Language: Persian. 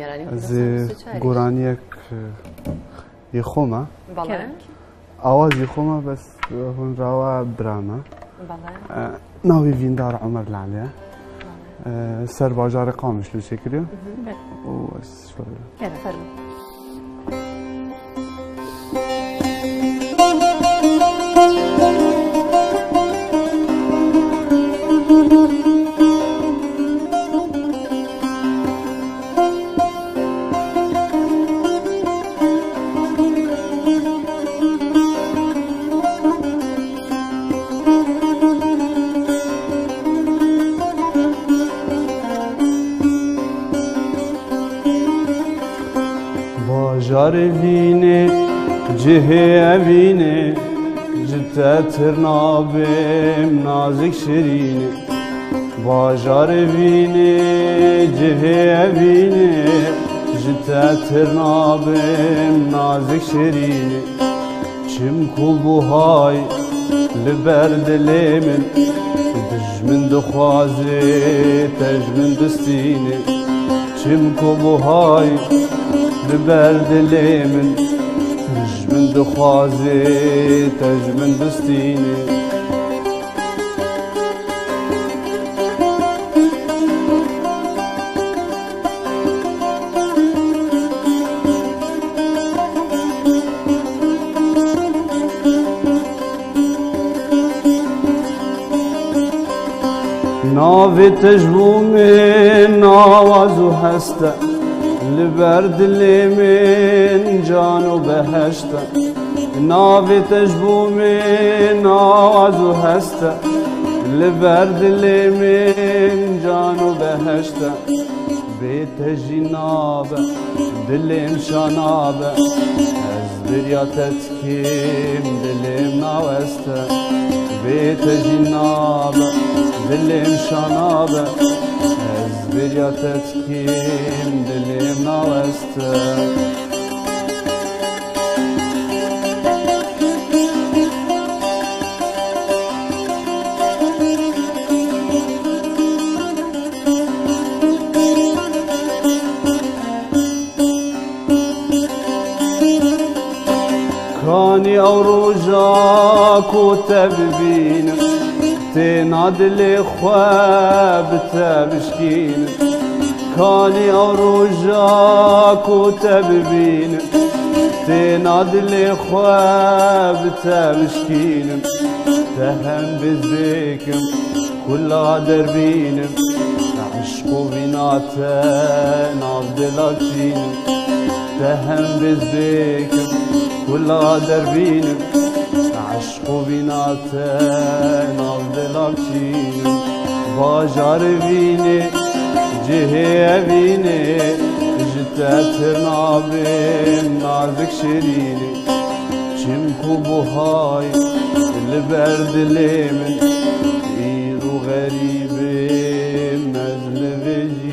از گورانیک یخوما بله آواز یخوما بس هون روا برامه بله ناوی ویندار عمر لعلیه سر باجار قامش لو شکریه و از شویه فرمو باجار وینه جهه وینه جتا ترنابم نازک شرینه باجار وینه جهه وینه جتا ترنابم نازک شرینه چم کوبوهای لبرد لیمن دجمن دخوازه تجمن دستینه چم کوبوهای لبرد لیمن تجمن دخوازه تجمن دستینه ناوی تجبوم نوازو هسته لبرد لیمن جانو بهشته ناوی تجبوم نوازو هسته لبرد لیمن جانو بهشته بیت جنابه دلیم شانابه از دریا تتکیم دلیم نوسته بیت جنابه دلیم شانابه از دریا تتکیم دلیم نوسته کانی او روژا کو تببین تینا دل خواب تبشکین کانی او روژا کو تببین تینا دل خواب تبشکین تهم بزبکم کلا دربینم عشق و بیناتن عبدالکشینم تهم بزبکم كلها دربينم عشق بيناتن عبدالكشين باجار بيني جهه بيني جتا ترنابم نازك شريني چمكو بوهاي لبرد ليمن ايدو غريبم نزل بجي